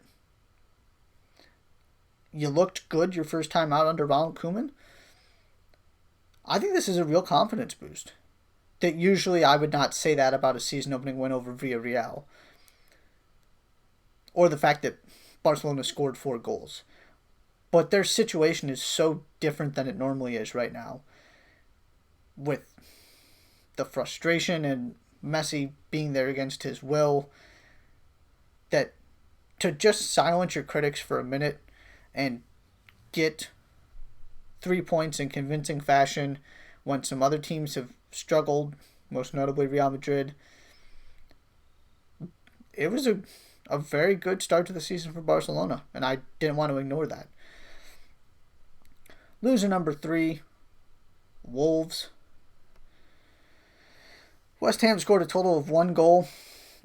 Speaker 1: you looked good your first time out under Ronald Koeman, I think this is a real confidence boost. That usually I would not say that about a season-opening win over Villarreal, or the fact that Barcelona scored 4 goals. But their situation is so different than it normally is right now, with the frustration and Messi being there against his will, that to just silence your critics for a minute and get 3 points in convincing fashion when some other teams have struggled, most notably Real Madrid, it was a very good start to the season for Barcelona, and I didn't want to ignore that. Loser number 3, Wolves. West Ham scored a total of 1 goal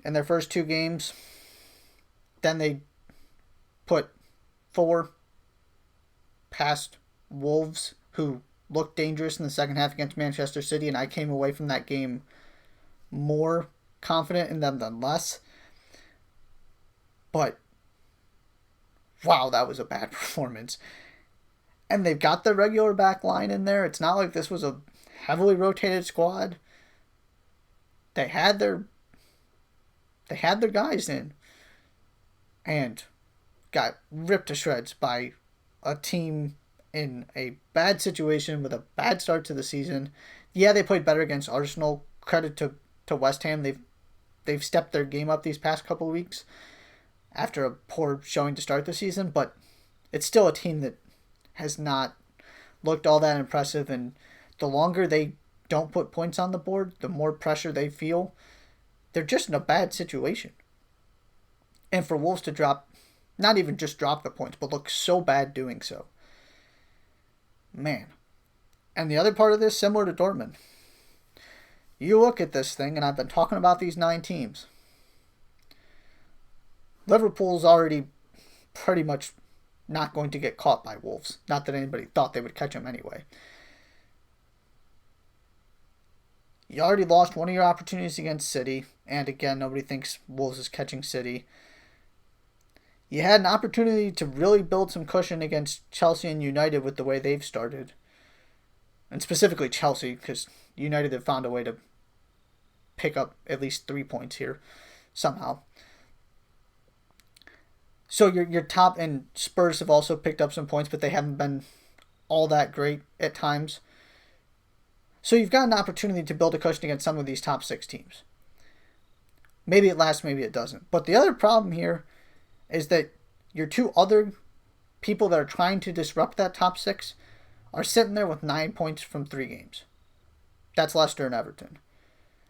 Speaker 1: in their first 2 games. Then they put 4 past Wolves, who looked dangerous in the second half against Manchester City, and I came away from that game more confident in them than less. But, wow, that was a bad performance. And they've got the regular back line in there. It's not like this was a heavily rotated squad. They had their guys in, and got ripped to shreds by a team in a bad situation with a bad start to the season. Yeah, they played better against Arsenal. Credit to West Ham. They've stepped their game up these past couple of weeks after a poor showing to start the season, but it's still a team that has not looked all that impressive, and the longer they don't put points on the board, the more pressure they feel. They're just in a bad situation. And for Wolves to drop, not even just drop the points, but look so bad doing so. Man. And the other part of this, similar to Dortmund. You look at this thing, and I've been talking about these 9 teams. Liverpool's already pretty much not going to get caught by Wolves. Not that anybody thought they would catch them anyway. You already lost one of your opportunities against City, and again, nobody thinks Wolves is catching City. You had an opportunity to really build some cushion against Chelsea and United with the way they've started. And specifically Chelsea, because United have found a way to pick up at least 3 points here, somehow. So your top, and Spurs have also picked up some points, but they haven't been all that great at times. So you've got an opportunity to build a cushion against some of these top 6 teams. Maybe it lasts, maybe it doesn't. But the other problem here is that your 2 other people that are trying to disrupt that top 6 are sitting there with 9 points from 3 games. That's Leicester and Everton.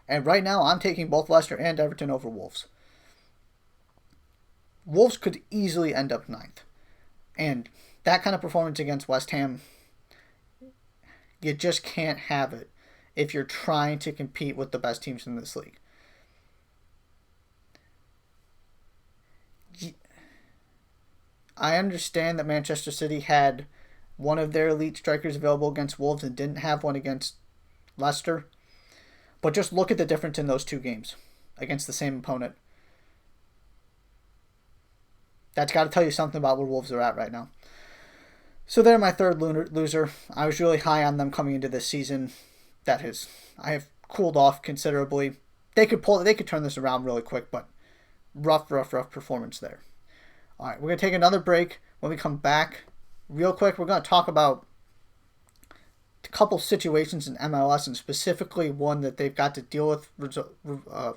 Speaker 1: And right now, I'm taking both Leicester and Everton over Wolves. Wolves could easily end up 9th. And that kind of performance against West Ham, you just can't have it if you're trying to compete with the best teams in this league. I understand that Manchester City had one of their elite strikers available against Wolves and didn't have one against Leicester. But just look at the difference in those two games against the same opponent. That's got to tell you something about where Wolves are at right now. So they're my third loser. I was really high on them coming into this season. I have cooled off considerably. They could turn this around really quick, but rough performance there. All right, we're going to take another break. When we come back, real quick, we're going to talk about a couple situations in MLS, and specifically one that they've got to deal with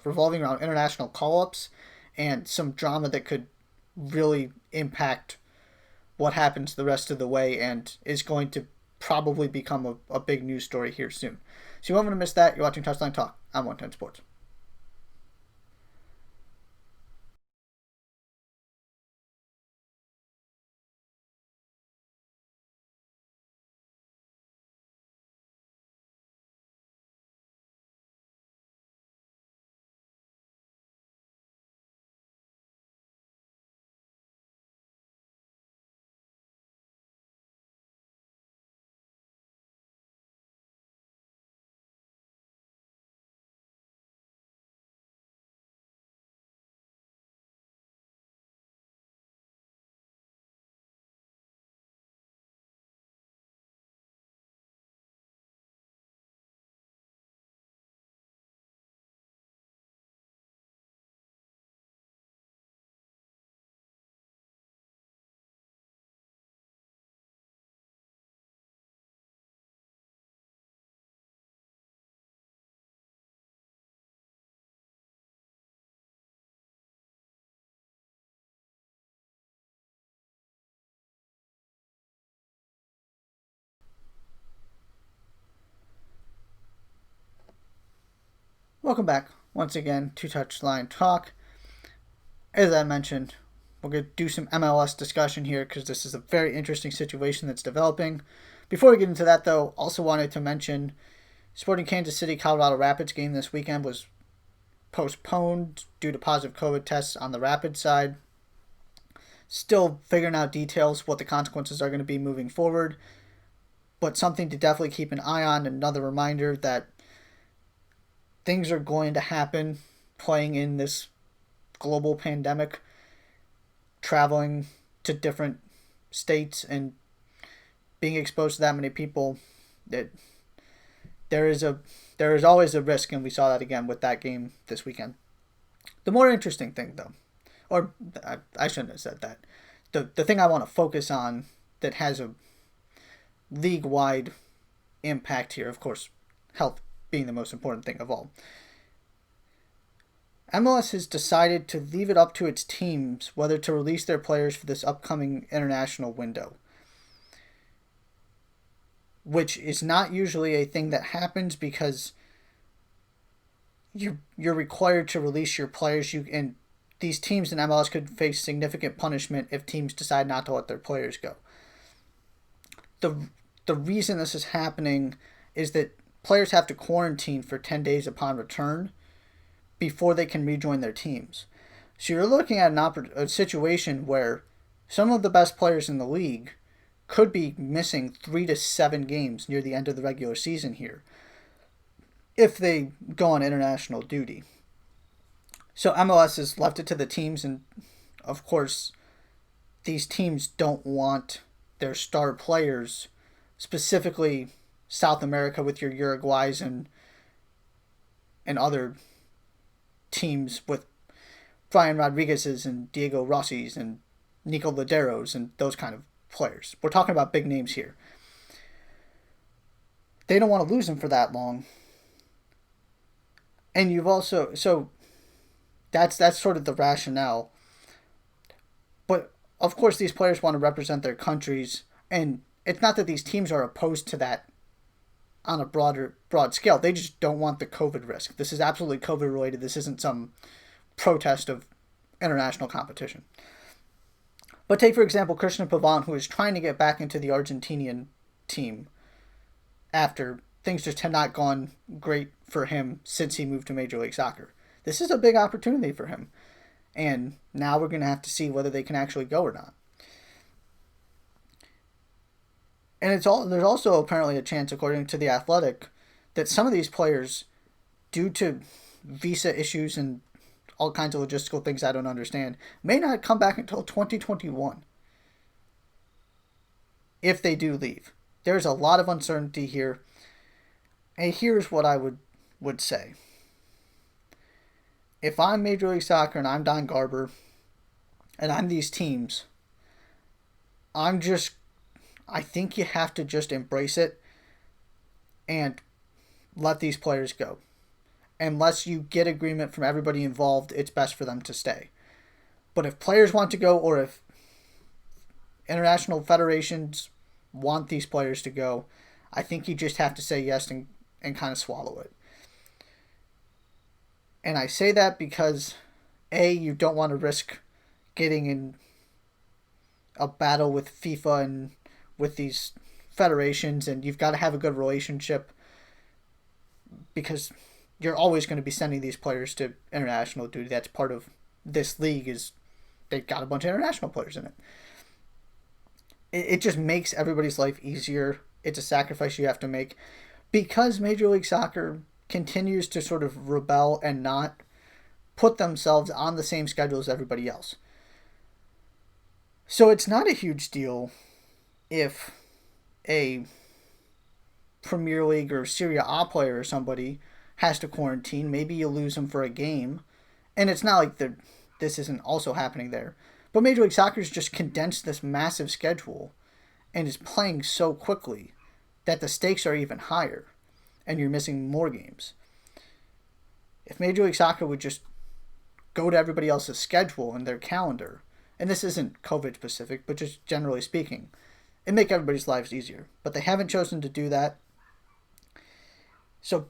Speaker 1: revolving around international call-ups and some drama that could really impact what happens the rest of the way and is going to probably become a big news story here soon. So you won't want to miss that. You're watching Touchline Talk on 110 Sports. Welcome back once again to Touchline Talk. As I mentioned, we're going to do some MLS discussion here because this is a very interesting situation that's developing. Before we get into that, though, also wanted to mention Sporting Kansas City Colorado Rapids game this weekend was postponed due to positive COVID tests on the Rapids side. Still figuring out details, what the consequences are going to be moving forward, but something to definitely keep an eye on. Another reminder that things are going to happen playing in this global pandemic, traveling to different states and being exposed to that many people. That there is always a risk, and we saw that again with that game this weekend. The more interesting thing, though, or I shouldn't have said that. The thing I want to focus on that has a league-wide impact here, of course, health being the most important thing of all. MLS has decided to leave it up to its teams whether to release their players for this upcoming international window, which is not usually a thing that happens because you're required to release your players. And these teams in MLS could face significant punishment if teams decide not to let their players go. The reason this is happening is that players have to quarantine for 10 days upon return before they can rejoin their teams. So you're looking at a situation where some of the best players in the league could be missing 3 to 7 games near the end of the regular season here if they go on international duty. So MLS has left it to the teams, and of course these teams don't want their star players, specifically South America with your Uruguays and other teams with Brian Rodriguez's and Diego Rossi's and Nico Ladero's and those kind of players. We're talking about big names here. They don't want to lose them for that long. And you've also, so that's sort of the rationale. But of course these players want to represent their countries, and it's not that these teams are opposed to that on a broad scale. They just don't want the COVID risk. This is absolutely COVID related. This isn't some protest of international competition. But take, for example, Christian Pavon, who is trying to get back into the Argentinian team after things just had not gone great for him since he moved to Major League Soccer. This is a big opportunity for him. And now we're going to have to see whether they can actually go or not. And there's also apparently a chance, according to The Athletic, that some of these players, due to visa issues and all kinds of logistical things I don't understand, may not come back until 2021 if they do leave. There's a lot of uncertainty here. And here's what I would say. If I'm Major League Soccer and I'm Don Garber and I'm these teams, I think you have to just embrace it and let these players go. Unless you get agreement from everybody involved, it's best for them to stay. But if players want to go, or if international federations want these players to go, I think you just have to say yes and kind of swallow it. And I say that because, A, you don't want to risk getting in a battle with FIFA and with these federations, and you've got to have a good relationship because you're always going to be sending these players to international duty. That's part of this league, is they've got a bunch of international players in it. It just makes everybody's life easier. It's a sacrifice you have to make because Major League Soccer continues to sort of rebel and not put themselves on the same schedule as everybody else. So it's not a huge deal if a Premier League or Serie A player or somebody has to quarantine. Maybe you lose them for a game. And it's not like this isn't also happening there. But Major League Soccer's just condensed this massive schedule and is playing so quickly that the stakes are even higher and you're missing more games. If Major League Soccer would just go to everybody else's schedule and their calendar, and this isn't COVID specific, but just generally speaking, it'd make everybody's lives easier. But they haven't chosen to do that. So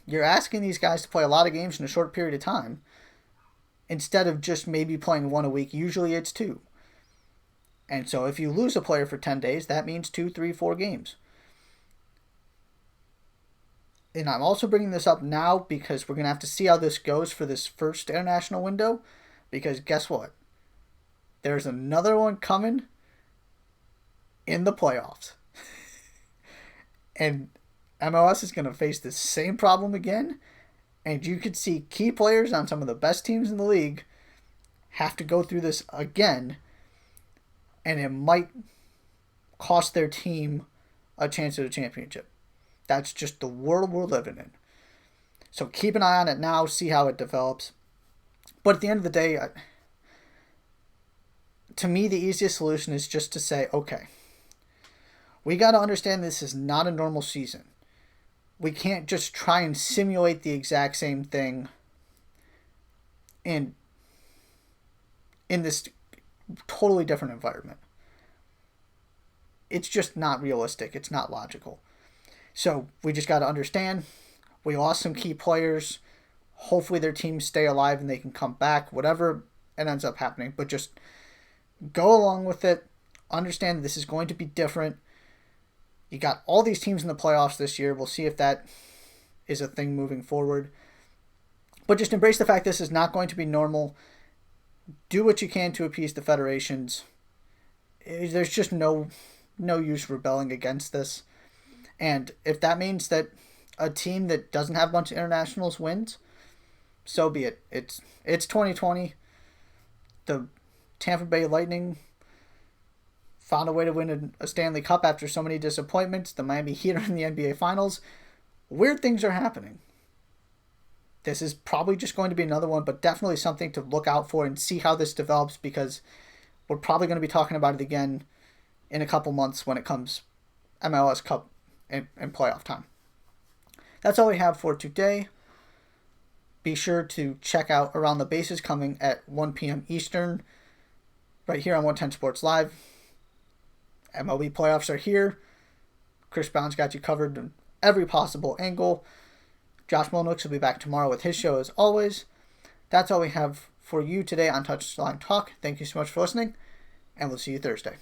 Speaker 1: you're asking these guys to play a lot of games in a short period of time instead of just maybe playing one a week. Usually it's two. And so if you lose a player for 10 days, that means 2, 3, 4 games. And I'm also bringing this up now because we're going to have to see how this goes for this first international window. Because guess what? There's another one coming in the playoffs. And MLS is going to face the same problem again. And you could see key players on some of the best teams in the league have to go through this again. And it might cost their team a chance at a championship. That's just the world we're living in. So keep an eye on it now, see how it develops. But at the end of the day, to me, the easiest solution is just to say, okay, we got to understand this is not a normal season. We can't just try and simulate the exact same thing in this totally different environment. It's just not realistic. It's not logical. So we just got to understand we lost some key players. Hopefully their teams stay alive and they can come back, whatever it ends up happening. But just go along with it. Understand that this is going to be different. You got all these teams in the playoffs this year. We'll see if that is a thing moving forward. But just embrace the fact this is not going to be normal. Do what you can to appease the federations. There's just no use rebelling against this. And if that means that a team that doesn't have a bunch of internationals wins, so be it. It's 2020. The Tampa Bay Lightning found a way to win a Stanley Cup after so many disappointments. The Miami Heat are in the NBA Finals. Weird things are happening. This is probably just going to be another one, but definitely something to look out for and see how this develops, because we're probably going to be talking about it again in a couple months when it comes MLS Cup and playoff time. That's all we have for today. Be sure to check out Around the Bases coming at 1 p.m. Eastern right here on 110 Sports Live. MLB playoffs are here. Chris Brown's got you covered in every possible angle. Josh Molnix will be back tomorrow with his show as always. That's all we have for you today on Touchline Talk. Thank you so much for listening, and we'll see you Thursday.